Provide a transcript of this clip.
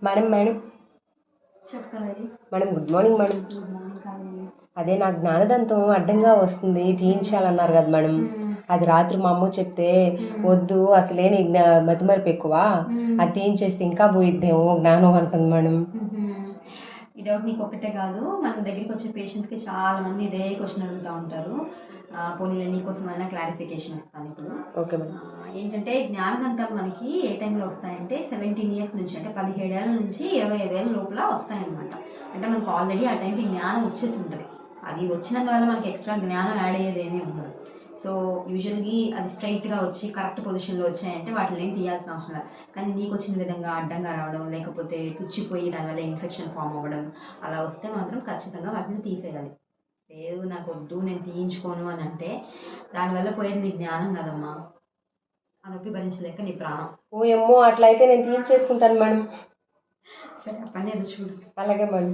Madam madam చెప్పాలి madam good morning madam. Good morning కావాలి. అదే నాకు జ్ఞానదంతం అడ్డంగా వస్తుంది, తీయించాలన్నారు కదా మేడం. అది రాత్రి మా అమ్మ చెప్తే వద్దు అసలే నీ మతిమరుపు ఎక్కువ, అది తీయించేస్తే ఇంకా పోయిద్దేమో జ్ఞానం అంటుంది మేడం. ఈ డౌట్ నీకు ఒక్కటే కాదు, మన దగ్గరికి వచ్చే పేషెంట్స్కి చాలా మంది ఇదే క్వశ్చన్ అడుగుతూ ఉంటారు. పోనీ నీకోసం అయినా క్లారిఫికేషన్ ఇస్తాను ఇప్పుడు. Okay madam. ఏంటంటే జ్ఞానదంతాలు మనకి ఏ టైంలో వస్తాయంటే 17 ఇయర్స్ నుంచి, అంటే 17 ఏళ్ళ నుంచి 25 ఏళ్ళ లోపల వస్తాయన్నమాట. అంటే మనకు ఆల్రెడీ ఆ టైంకి జ్ఞానం వచ్చేసి ఉంటుంది. అది వచ్చినందువల్ల మనకి ఎక్స్ట్రా జ్ఞానం యాడ్ అయ్యేది ఏమీ ఉండదు. సో యూజువల్గా అది స్ట్రైట్గా వచ్చి కరెక్ట్ పొజిషన్లో వచ్చాయంటే వాటిని ఏం తీయాల్సిన అవసరం లేదు. కానీ నీకు వచ్చిన విధంగా అడ్డంగా రావడం, లేకపోతే పుచ్చిపోయి దానివల్ల ఇన్ఫెక్షన్ ఫామ్ అవ్వడం అలా వస్తే మాత్రం ఖచ్చితంగా వాటిని తీసేయాలి. లేదు నాకు వద్దు నేను తీయించుకోను అని అంటే దానివల్ల పోయేది నీ జ్ఞానం కదమ్మా, ఆ నొప్పి భరించలేక నీ ప్రాణం. ఓ ఏమో అట్లా అయితే నేను తీయించేసుకుంటాను మేడం. సరే ఆ పని ఏదో చూడు. అలాగే మేడం.